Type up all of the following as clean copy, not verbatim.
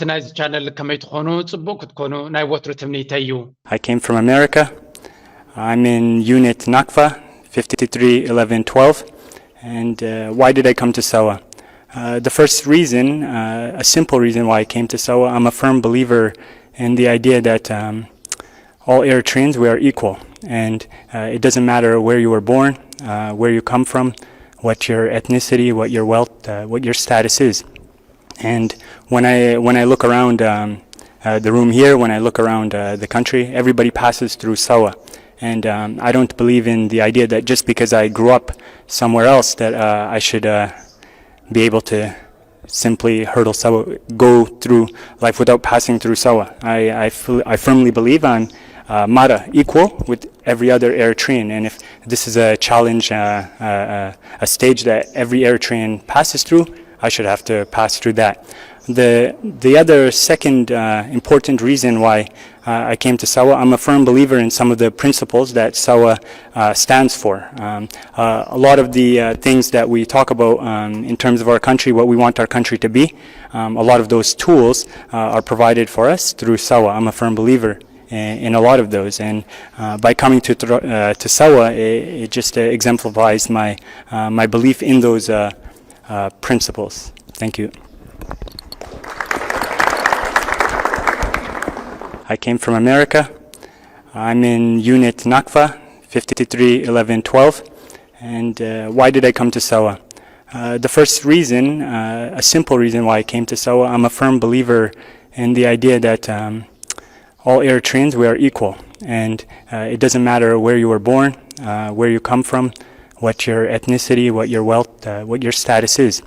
Tonight's channel ከመይትኾኑ ጽቡቅ ክትኮኑ ናይ ወትሩ ትምኒተ እዩ I came from America. I'm in unit Nakfa 531112. And why did I come to SAWA? The first reason, a simple reason why I came to SAWA, I'm a firm believer in the idea that all Eritreans, we are equal. And it doesn't matter where you were born, where you come from, what your ethnicity, what your wealth, what your status is. And when I look around the room here, when I look around the country, everybody passes through SAWA. And I don't believe in the idea that just because I grew up somewhere else that I should be able to simply hurdle SAWA, go through life without passing through SAWA. I firmly believe I'm Mara, equal with every other Eritrean. And if this is a challenge, a stage that every Eritrean passes through, I should have to pass through that. The other second important reason why I came to SAWA, I'm a firm believer in some of the principles that SAWA stands for. A lot of the things that we talk about in terms of our country, what we want our country to be, a lot of those tools are provided for us through SAWA. I'm a firm believer in a lot of those, and by coming to SAWA, it just exemplifies my belief in those principles. Thank you. I came from America. I'm in unit Nakfa 531112. And why did I come to SAWA? The first reason, a simple reason why I came to SAWA, I'm a firm believer in the idea that all Eritreans, we are equal. And it doesn't matter where you were born, where you come from, what your ethnicity, what your wealth, what your status is.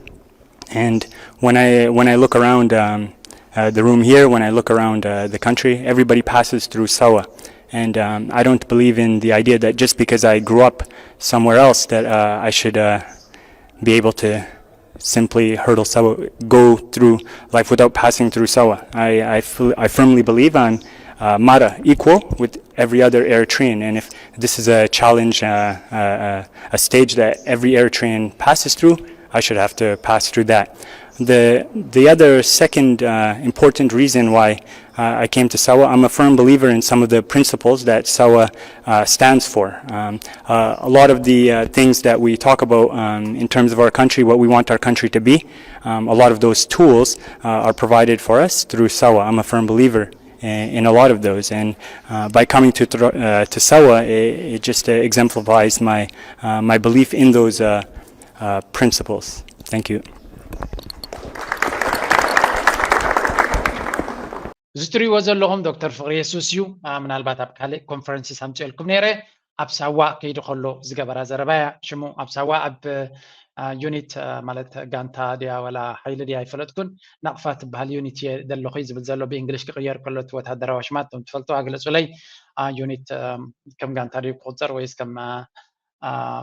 And when I look around the room here, when I look around the country, everybody passes through SAWA. And I don't believe in the idea that just because I grew up somewhere else that I should be able to simply hurdle SAWA, go through life without passing through SAWA. I firmly believe I'm Mara, equal with every other Eritrean. And if this is a challenge, a stage that every Eritrean passes through, I should have to pass through that. The other second important reason why I came to SAWA, I'm a firm believer in some of the principles that SAWA stands for. A lot of the things that we talk about in terms of our country, what we want our country to be, a lot of those tools are provided for us through SAWA. I'm a firm believer in a lot of those, and by coming to SAWA, it just exemplifies my belief in those principles. Thank you. ዝትሪዎ ዘለኹም ዶክተር ፍቅሪ የሱስ እዩ ምናልባት ኣብ ካልእ ኮንፈረንስ ሳምፅልኩም ነይረ ኣብ ሳዋ ከይዲ ከሎ ዝገበራ ዘረባያ ሽሙ ኣብ ሳዋ ኣብ ዩኒት ማለት ጋንታ ድያ ወላ ሓይሊ ድያ ይፈለጥኩን ናቕፋ ትበሃል ዩኒት ዘለኹ ዝብል ዘሎ ብእንግሊሽ ክቅየር ከሎት ወታደራዊ ሽማት ትፈልጡ ኣግለጹለይ ዩኒት ከም ጋንታ ድዩ ቁፅር ወይስ ከም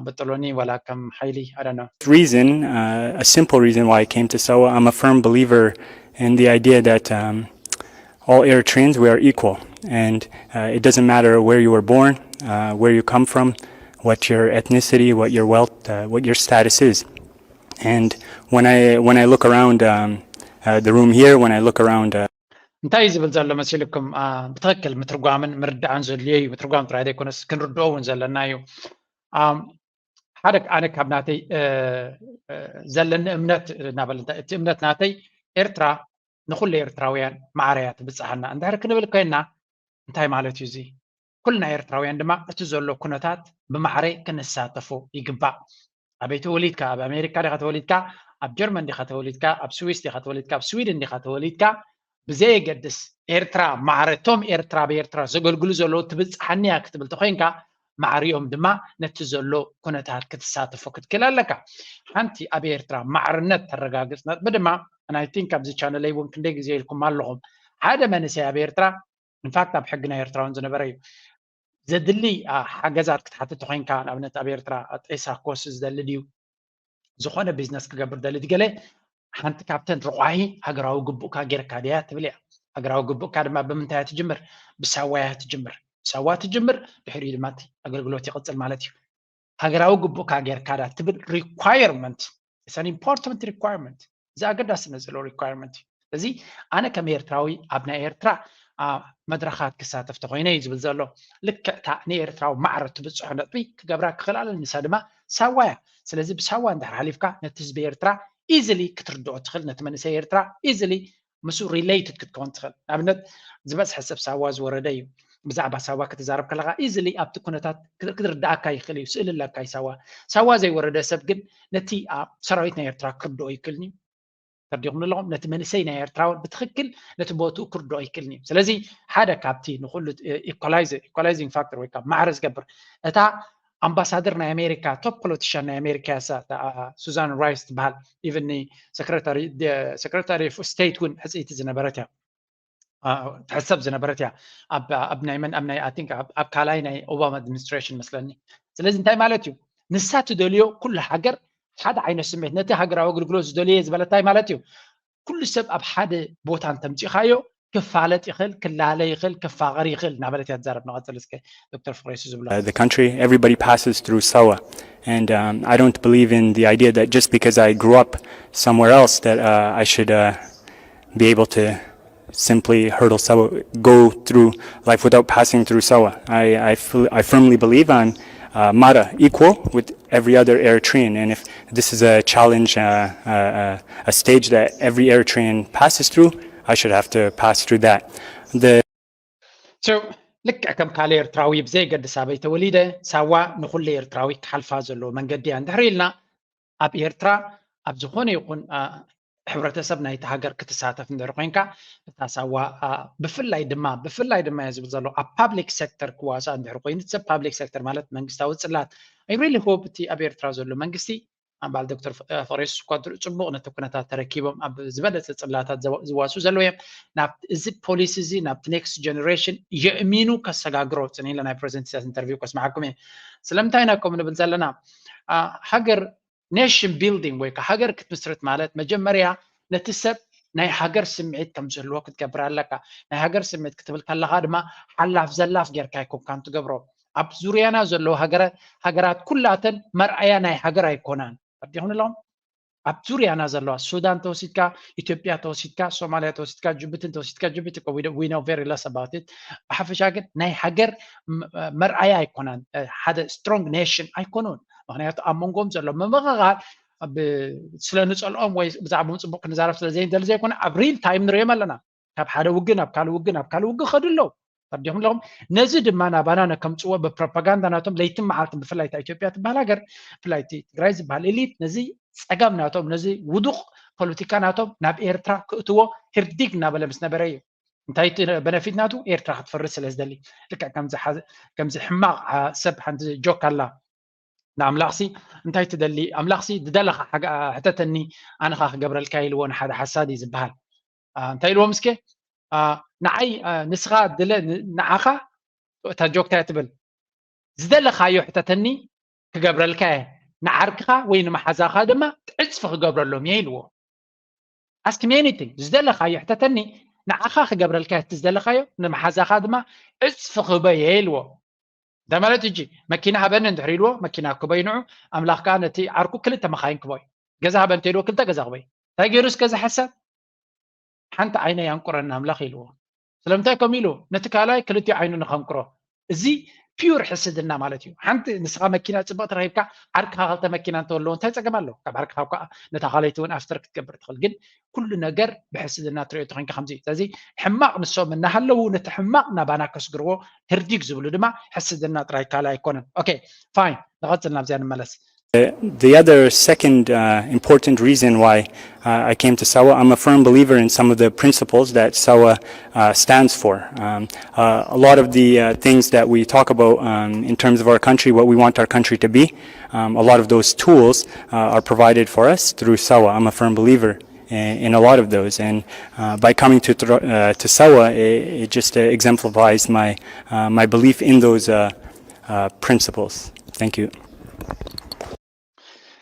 በጥሎኒ ወላ ከም ሓይሊ I don't know. Reason, a simple reason why I came to SAWA, I'm a firm believer in the idea that all Eritreans, we are equal. And it doesn't matter where you were born, where you come from, what your ethnicity, what your wealth, what your status is. And when I look around the room here, when I look around እንታይ ዝብል ዘሎ መሲልኩም ብትክክል ምትርጓምን ምርዳዕን ዘድልዮ እዩ ምትርጓም ጥራይ ዘይኮነስ ክንርድኦ እውን ዘለና እዩ ሓደ ኣነ ካብ ናተይ ዘለኒ እምነት ናበል እቲ እምነት ናተይ ኤርትራ ንኩሉ ኤርትራውያን ማዕረያ ትብፅሓና እንድሕር ክንብል ኮይና እንታይ ማለት እዩ እዚ ኩልና ኤርትራውያን ድማ እቲ ዘሎ ኩነታት ብማዕረ ክንሳተፉ ይግባእ ኣበይ ተወሊድካ ኣብ ኣሜሪካ ዲኻ ተወሊድካ ኣብ ጀርመን ዲኻ ተወሊድካ ኣብ ስዊስ ዲኻ ተወሊድካ ኣብ ስዊድን ዲኻ ተወሊድካ ብዘይገድስ ኤርትራ ማዕረቶም ኤርትራ ብኤርትራ ዘገልግሉ ዘለዉ ትብፅሓኒ እያ ክትብል ተኮይንካ ማዕሪኦም ድማ ነቲ ዘሎ ኩነታት ክትሳተፉ ክትክእል ኣለካ ሓንቲ ኣብ ኤርትራ ማዕርነት ተረጋግፅ በድማ and I think ኣብዚ ቻነል ላይ እውን ክንደይ ግዜ ኢልኩም ኣለኹም ሓደ መንእሰይ ኣብ ኤርትራ ኢንፋክት ኣብ ሕግና ኤርትራውን ዝነበረ እዩ ዘድሊ ሓገዛት ክትሓትት ኮይንካ ንኣብነት ኣብ ኤርትራ ጤሳ ኮርስ ዝደሊ ድዩ ዝኾነ ቢዝነስ ክገብር ደሊ ትገለ ሓንቲ ካብተን ርቋሂ ሃገራዊ ግቡእካ ጌርካ ድያ ትብል እያ ሃገራዊ ግቡእካ ድማ ብምንታይ ትጅምር ብሳዋያ ትጅምር ሳዋ ትጅምር ድሕሪኡ ድማ ኣገልግሎት ይቕፅል ማለት እዩ ሃገራዊ ግቡእካ ጌርካ ዳ ትብል requirement it's an important requirement زاقداسنا زلو requirement ስለዚህ ኣነ ከም ኤርትራዊ ኣብ ናይ ኤርትራ መድረኻት ክሳተፍ ተኮይነ ዝብል ዘሎ ልክዕታ ንኤርትራዊ ማዕረ ትብፅሖ ነጥቢ ክገብራ ክኽእል ንሳ ድማ ሳዋ እያ ስለዚ ብሳዋ እንድሕር ሓሊፍካ ነቲ ህዝቢ ኤርትራ ኢዝሊ ክትርድኦ ትኽእል ነቲ መንእሰይ ኤርትራ ኢዝሊ ምስኡ ሪሌትድ ክትከውን ትኽእል ንኣብነት ዝበፅሐ ሰብ ሳዋ ዝወረደ እዩ ብዛዕባ ሳዋ ክትዛረብ ከለካ ኢዝሊ ኣብቲ ኩነታት ክትርዳእካ ይኽእል እዩ ስእልላካ ሳዋ ዘይወረደ ሰብ ግን ነቲ ሰራዊት ናይ ኤርትራ ክርድኦ ይክእልኒ ተርዲኹም ኣለኹም ነቲ መንእሰይ ናይ ኤርትራውን ብትክክል ነቲ ቦትኡ ክርድኦ ይክእልኒ ስለዚ ሓደ ካብቲ ንኩሉ ኢኳላይዚንግ ፋክተር ወይ ከዓ ማዕረ ዝገብር እታ ኣምባሳደር ናይ ኣሜሪካ ቶፕ ፖለቲሽያን ናይ ኣሜሪካ ሱዛን ራይስ ትበሃል ኢቨን ኒ ሰክረታሪ ኦፍ ስቴት እውን ሕፅይቲ ዝነበረት እያ تحسب زنبرتها اب نايمن ام ناي اثينك اب كالاي ناي اوباما ادمنستريشن مسلني سلازي انتي مالتيو نسات دوليو كل حجر حدا عين سمعت نتي حجر او غلغلوز دوليه زبلتاي مالتيو كل سب اب حدا بوتان تمصيخايو كفالت يخل كلاله يخل كفاغر يخل نابلت يتزارب نقطه لسك دكتور فريس زبلا the country everybody passes through SAWA and I don't believe in the idea that just because I grew up somewhere else that I should be able to simply hurdle SAWA, go through life without passing through SAWA. I firmly believe I'm Mara equal with every other Eritrean, and if this is a challenge, a stage that every Eritrean passes through, I should have to pass through that. So, لك كم كالي إرتراوي بزي قد سابيت وليدة سوا نقول لي إرتراوي كحلفا زلو من قد يندهريلنا أب إرترا أب زخوني يكون ሕብረተሰብ ናይቲ ሃገር ክትሳተፍ እንድሕር ኮይንካ እታ ሳዋ ብፍላይ ድማ ዝብል ዘሎ ኣብ ፓብሊክ ሴክተር ክዋሳ እንድሕር ኮይኑ ሰብ ፓብሊክ ሴክተር ማለት መንግስታዊ ፅላት ኣይ ሪሊ ሆፕ እቲ ኣብ ኤርትራ ዘሎ መንግስቲ ኣምባል ዶክተር ፈሬስ ኳድር ፅቡቅ ነቲ ኩነታት ተረኪቦም ኣብ ዝበለፀ ፅላታት ዝዋሱ ዘለዎ እዮም ናብ እዚ ፖሊሲ እዚ ናብቲ ኔክስት ጀነሬሽን የእሚኑ ከሰጋግሮ ፅኒለ ናይ ፕሬዘንት ኢንተርቪው ከስማዓኩም እየ ስለምንታይ ኢና ከምኡ ንብል ዘለና ሃገር nation building ወይ ከሃገር ክትምስረት ማለት መጀመርያ ነቲ ሰብ ናይ ሃገር ስምዒት ከም ዘለዎ ክትገብር ኣለካ ናይ ሃገር ስምዒት ክትብል ከለካ ድማ ሓላፍ ዘላፍ ጌርካ ይኮንካን ትገብሮ ኣብ ዙርያና ዘለዎ ሃገራት ኩላተን መርኣያ ናይ ሃገር ኣይኮናን ፈዲኹን ኣለዎም ኣብ ዙርያና ዘለዋ ሱዳን ተወሲድካ ኢትዮጵያ ተወሲድካ ሶማልያ ተወሲድካ ጅቡቲ we know very less about it ብሓፈሻ ግን ናይ ሃገር መርኣያ ኣይኮናን ሓደ strong nation ኣይኮኑን ምክንያቱ ኣብ መንጎም ዘሎ መመኻኻል ስለንፀልኦም ወይ ብዛዕባ ፅቡቅ ክንዛረብ ስለዘይንደል ዘይኮነ ኣብ ሪል ታይም ንሪኦም ኣለና ካብ ሓደ ውግን ኣብ ካልእ ውግን ኸዱ ኣለዉ ፈዲኹም ኣለኹም ነዚ ድማ ናባና ነከምፅዎ ብፕሮፓጋንዳ ናቶም ለይትን መዓልትን ብፍላይ እታ ኢትዮጵያ ትበሃል ሃገር ብፍላይ ትግራይ ዝበሃል ኤሊት ነዚ ፀጋም ናቶም ነዚ ውዱቕ ፖለቲካ ናቶም ናብ ኤርትራ ክእትዎ ህርዲግ እናበለ ምስ ነበረ እዩ እንታይ በነፊት ናቱ ኤርትራ ክትፈርስ ስለ ዝደሊ ልክዕ ከምዚ ሕማቕ ሰብ ሓንቲ ጆክ ኣላ ንኣምላኽሲ እንታይ ትደሊ ኣምላኽሲ ዝደለኻ ሕተተኒ ኣነኻ ክገብረልካ ኢልዎ ንሓደ ሓሳዲ ዝበሃል እንታይ ኢልዎ ምስኬ ንዓይ ንስኻ ንዓኻ እታ ጆክታ ትብል ዝደለኻዮ ሕተተኒ ክገብረልካ እየ ንዓርክኻ ወይ ንመሓዛኻ ድማ ዕፅፊ ክገብረሎም እየ ኢልዎ ask me anything ዝደለኻዮ ሕተተኒ ንዓኻ ክገብረልካ እቲ ዝደለኻዮ ንመሓዛኻ ድማ ዕፅፊ ክበየ ኢልዎ ده مالت يجي مكينة هبن ندحر يلو مكينة كبينعو أملاك كانت عركو كل تمخاين كباي جزها هبن تيلو كل تجزا كباي تاجرس كذا حسب حنت عينه ينقر أن أملاك يلو سلمتها كميلو نتكالاي كلتي عينه نخنقره زي pure حسدنا مالتيو حنت نسخة مكينة تبغى رهيبك عركها غلطة مكينة تقولون تاجا كمالو كبركها وكا نتخاليتون أفتر كتكبر تخلقن كل نجر بحسدنا تريد تخين كخمسي تزي حماق نسوا من نحلو نتحماق نبانا كسجرو هرديك زبلو دما حسدنا تراي كالا يكونن okay fine نغطلنا بزيان الملس The other second important reason why I came to SAWA, I'm a firm believer in some of the principles that SAWA stands for. A lot of the things that we talk about in terms of our country, what we want our country to be, a lot of those tools are provided for us through SAWA. I'm a firm believer in a lot of those, and by coming to SAWA, it just exemplifies my belief in those principles. Thank you.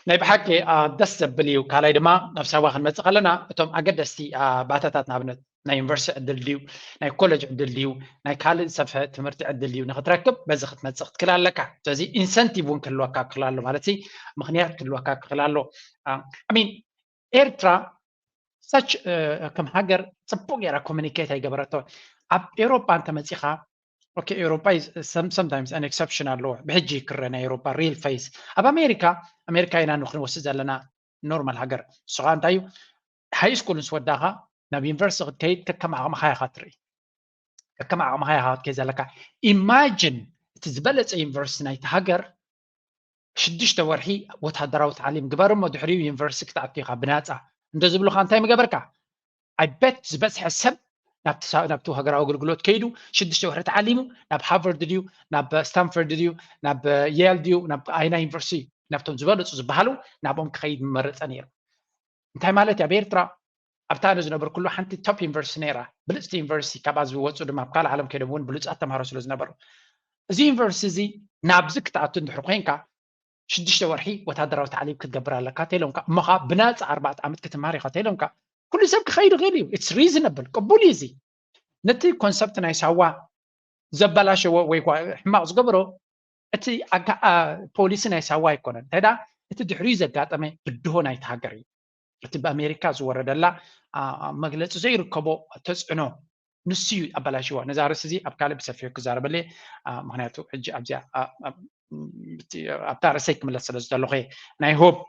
ናይ ብሓቂ ደስ ዘብል እዩ ካልኣይ ድማ ናብ ሳዋ ክንመፅእ ከለና እቶም ኣገደስቲ ባታታት ንኣብነት ናይ ዩኒቨርሲቲ ዕድል ድዩ ናይ ኮሌጅ ዕድል ድዩ ናይ ካልእ ሰፍሐ ትምህርቲ ዕድል ድዩ ንክትረክብ በዚ ክትመፅእ ክትክእል ኣለካ ስለዚ ኢንሰንቲቭ እውን ክህልወካ ክኽእል ኣሎ ማለት ምክንያት ክህልወካ ክኽእል ኣሎ ኣሚን ኤርትራ such كم هاجر صبوق يرا communicate هاي جبرته أب أوروبا أنت مسيخة okay أوروبا is sometimes an exceptional law بحجي كرنا أوروبا real face أب أمريكا هنا نخلو وسجل لنا normal هاجر سؤال تايو هاي سكول نسودها نبي يونيفرسيتي كيد كم عم هاي خاطري كم عم هاي خاطر كذا لك imagine تزبلت يونيفرسيتي نايت هاجر شدش تورحي وتهدروا تعليم قبر ما دحري يونيفرسيتي تعطيها بناتها انت زبلو خان تايم قبركا I bet بس حسب نبتو هاجر أقولت كيدو شدش تورحي تعليمه نب هارفارد ديو نب ستانفورد ديو نب ييل ديو نب أينا يونيفرسيتي نبتو زبلت زبالو نبهم كيد مرت أنير انت مالت يا بيرترا أبتانز نبر كله حنتي توب يونيفرسيتي نيرا بلست يونيفرسيتي كاباز واتسو دم أبقال عالم كيدبون بلست أتمهر سلوز نبرو زي يونيفرسيتي نابزك تعطون دحرقينكا شدش ورحي وتهدروا تعليم كتقبر لك كاتيلونكا مخا بنات 4 عامات كتماري كاتيلونكا كل سبك خير غيري اتس ريزونبل قبوليزي نتي كونسبت ناي سوا زبلاش وي حما زقبرو اتي بوليس ناي سوا يكونن هذا اتي دحريزه قاطمه بدو ناي تهاجري اتي بامريكا زوردلا مغلص زي ركبو تصنو نسيو ابلاشوا نزارس زي ابكال بسفيو كزاربلي مهنياتو حجي ابزا أبتار سيك من السلسلة اللغة ناي هوب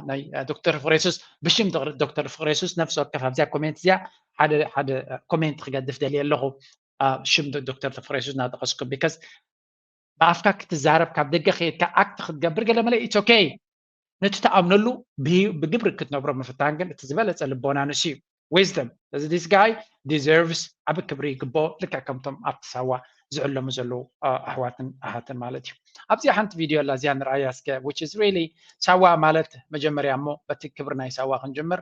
ناي دكتور فريسوس بشيم دكتور فريسوس نفسه كفاف زي كومنت زي هذا كومنت خجد دفدلي اللغة شيم دكتور فريسوس نادقسكم because بأفكك تزارب كاب دقة خير كأكت خد جبر قال ملا it's okay نتتأمن له بجبر كتنبر من فتانجن تزبلت اللبونا نشيب wisdom this guy deserves أبى كبري قبو لك كم أبتسوا زعل مزلو أحواتن مالتي أبزي حنت فيديو اللي زيان رأياسك which is really سوا مالت مجمر يامو بتكبرنا يسوا خنجمر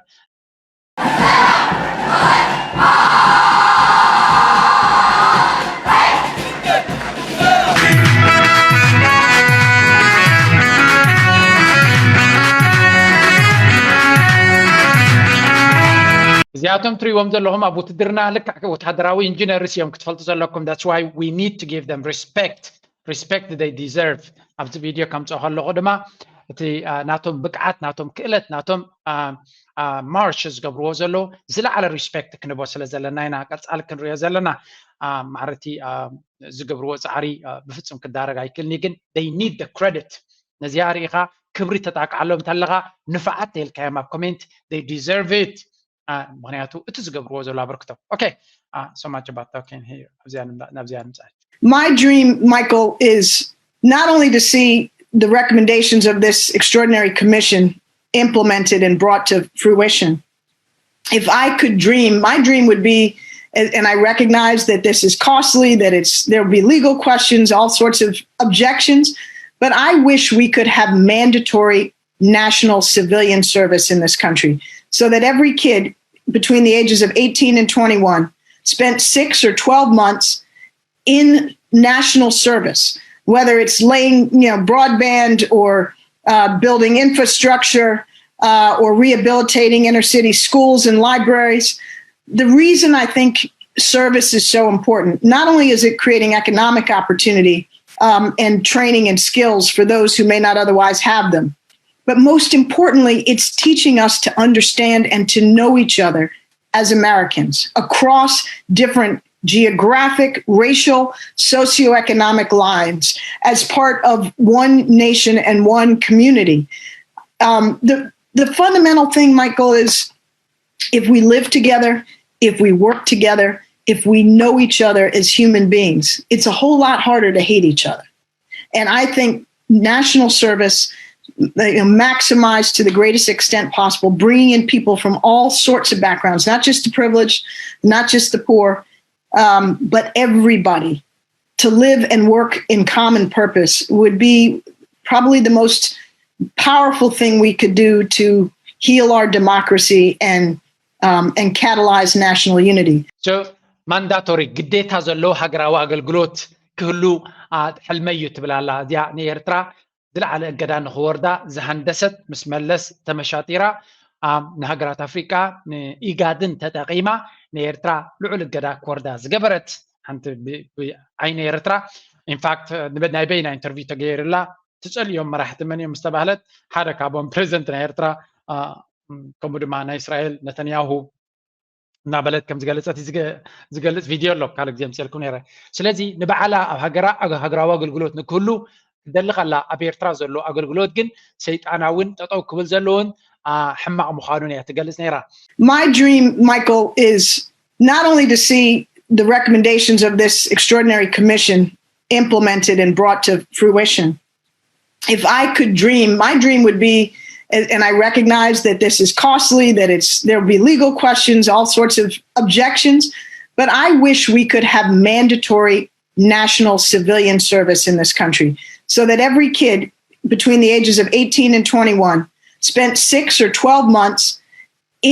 زياتهم تري ومزل لهم أبو تدرنا لك وتحضراوي انجينيرس يوم كتفلتوا زلكم that's why we need to give them respect they deserve أبز فيديو كم تأخذ لغدما تي ناتهم بقعت ناتهم كلت ناتهم مارشز قبروا زلوا زلا على respect كنبوا سلا زلنا هنا قلت على كنريا زلنا معرتي زقبروا زعري بفتهم كدارة جاي كل نيجن they need the credit نزياريها كبري تتعق علهم تلغا نفعت الكلام كومنت they deserve it مهنياتو اتزقبروا زلوا بركتو okay so much about talking here نبزيان My dream, Michael, is not only to see the recommendations of this extraordinary commission implemented and brought to fruition. If I could dream, my dream would be, and I recognize that this is costly, that there'll be legal questions, all sorts of objections, but I wish we could have mandatory national civilian service in this country so that every kid between the ages of 18 and 21 spent 6 or 12 months in national service, whether it's laying, broadband or building infrastructure or rehabilitating inner city schools and libraries. The reason I think service is so important, not only is it creating economic opportunity and training and skills for those who may not otherwise have them, but most importantly, it's teaching us to understand and to know each other as Americans across different geographic, racial, socioeconomic lines as part of one nation and one community. The fundamental thing, Michael, is if we live together, if we work together, if we know each other as human beings, it's a whole lot harder to hate each other. And I think national service maximized to the greatest extent possible, bringing in people from all sorts of backgrounds, not just the privileged, not just the poor, but everybody to live and work in common purpose would be probably the most powerful thing we could do to heal our democracy and catalyze national unity. So mandatory ግዴታ ዘሎ ሃገራዊ አገልግሎት ክህሉ ሕልመዩ ትብላላ እዚያ ንኤርትራ ዝለዓለ እገዳ ንኽወርዳ ዝሃንደሰት ምስ መለስ ተመሻጢራ ንሃገራት አፍሪካ ንኢጋድን ተጠቂማ ንኤርትራ ልዑል እገዳ ክወርዳ ዝገበረት ሓንቲ ዓይኒ ኤርትራ ኢንፋክት ናይ በይና ኢንተርቪው ተገይርላ ትጸልዮም መራሕቲ መን እዮም ዝተባህለት ሓደ ካብኦም ፕሬዚደንት ናይ ኤርትራ ከምኡ ድማ ናይ እስራኤል ነተንያሁ እናበለት ከም ዝገለፀት ዝገልፅ ቪድዮ ኣሎ ካልእ ግዜ ምሰልኩም ነይረ ስለዚ ንበዓላ ኣብ ሃገራዊ ኣገልግሎት ንክህሉ ትደሊ ከላ ኣብ ኤርትራ ዘሎ ኣገልግሎት ግን ሰይጣናውን ጠጠው ክብል ዘለዎን ሕማቅ ምዃኑን እያ ትገልፅ ነይራ My dream, Michael, is not only to see the recommendations of this extraordinary commission implemented and brought to fruition. If I could dream, my dream would be, and I recognize that this is costly, that there will be legal questions, all sorts of objections, but I wish we could have mandatory national civilian service in this country so that every kid between the ages of 18 and 21 spent 6 or 12 months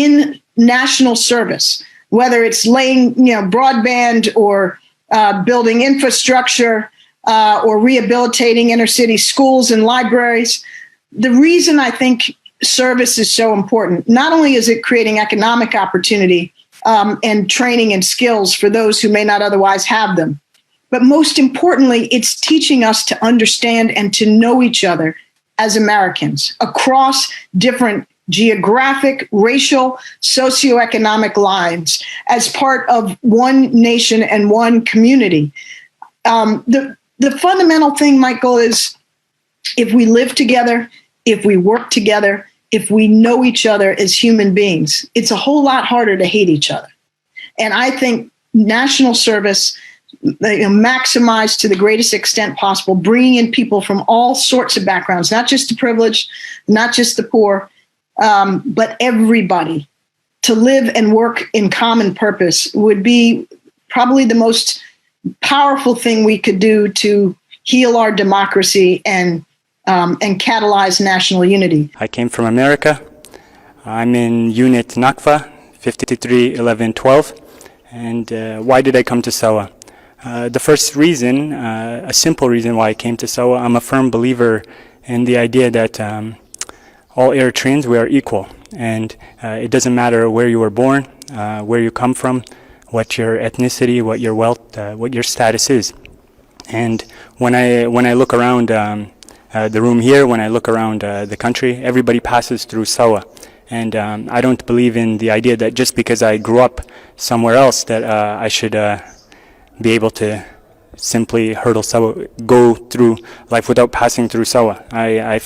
in national service, whether it's laying, broadband or building infrastructure or rehabilitating inner city schools and libraries. The reason I think service is so important, not only is it creating economic opportunity and training and skills for those who may not otherwise have them, but most importantly, it's teaching us to understand and to know each other as Americans across different geographic, racial, socioeconomic lines as part of one nation and one community. The fundamental thing, Michael, is if we live together, if we work together, if we know each other as human beings, it's a whole lot harder to hate each other. And I think national service, maximized to the greatest extent possible, bringing in people from all sorts of backgrounds, not just the privileged, not just the poor, but everybody, to live and work in common purpose would be probably the most powerful thing we could do to heal our democracy and catalyze national unity. I came from America. I'm in Unit Nakfa, 531112. And why did I come to SAWA? The first reason, a simple reason why I came to SAWA, I'm a firm believer in the idea that all Eritreans, we are equal. And it doesn't matter where you were born, where you come from, what your ethnicity, what your wealth, what your status is. And when I look around the room here, when I look around the country, everybody passes through SAWA. And I don't believe in the idea that just because I grew up somewhere else that I should be able to simply hurdle SAWA, go through life without passing through SAWA. I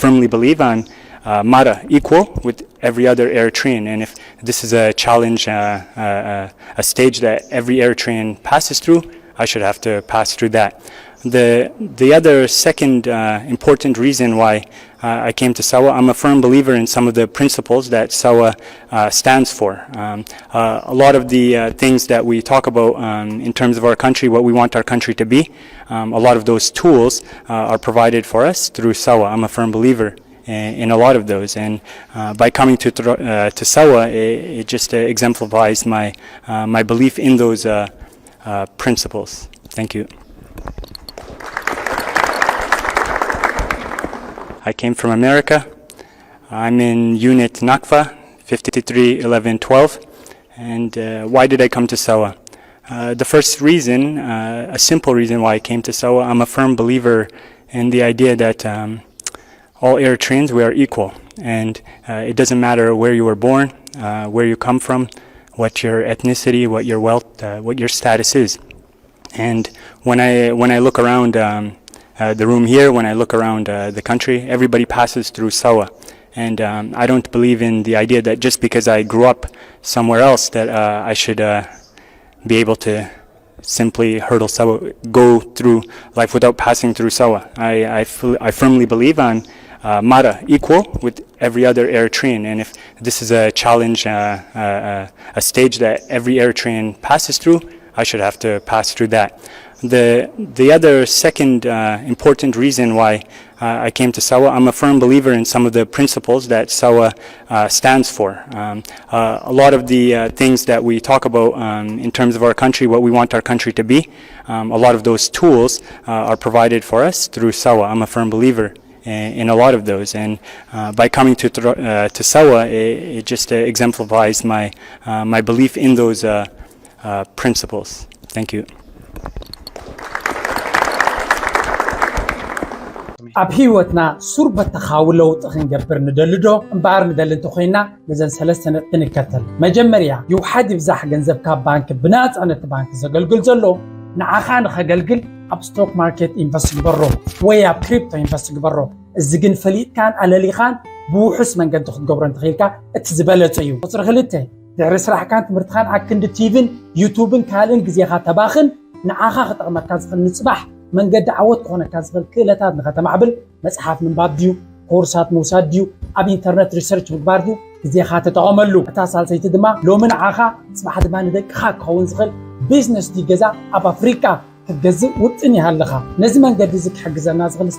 firmly believe on Mara, equal with every other Eritrean. And if this is a challenge, a stage that every Eritrean passes through, I should have to pass through that. The other second important reason why I came to SAWA, I'm a firm believer in some of the principles that SAWA stands for. A lot of the things that we talk about in terms of our country, what we want our country to be, a lot of those tools are provided for us through SAWA. I'm a firm believer in a lot of those, and by coming to SAWA, it just exemplifies my belief in those principles. Thank you. I came from America. I'm in Unit Nakfa, 531112. And why did I come to SAWA? The first reason, a simple reason why I came to SAWA, I'm a firm believer in the idea that all Eritreans, we are equal. And it doesn't matter where you were born, where you come from, what your ethnicity, what your wealth, what your status is. And when I look around the room here, when I look around the country, everybody passes through SAWA. And I don't believe in the idea that just because I grew up somewhere else that I should be able to simply hurdle SAWA, go through life without passing through SAWA. I firmly believe on Mara, equal with every other Eritrean. And if this is a challenge, a stage that every Eritrean passes through, I should have to pass through that. The other second important reason why I came to SAWA, I'm a firm believer in some of the principles that SAWA stands for. A lot of the things that we talk about in terms of our country, what we want our country to be, a lot of those tools are provided for us through SAWA. I'm a firm believer in a lot of those, and by coming to SAWA, it just exemplifies my belief in those principles. Thank you. يقطمي أبهيوتنا سربة تخاولو تخنجبر ندلدو مبار ندل تخينا لزن سلسلة تنكتل مجمريا يوحد يفزح جنزب كاب بانك بنات أنا تبانك زقلقل زلو نعخان خقلقل أب ستوك ماركت إنفست برو ويا كريبتو إنفست برو الزجن فليت كان على اللي خان بوحس من قد تخد قبرن تخيلك اتزبلت أيو وصر غلطه درس راح كانت مرتخان عكند تيفن يوتيوبن كالن جزيها تباخن نعاخا خطر مركز خل نصبح من قد عوض كونه كازغل كلتات نختم عبل مصحف من باديو كورسات موساديو اب انترنت ريسيرش بغباردو جزيها تتعملو تاسال سيت دما لو من عاخا صباح دما ندق خا كون زغل بيزنس دي جزا اب افريكا كجزء وطني هالخا نزي من قد زك حجزنا زغل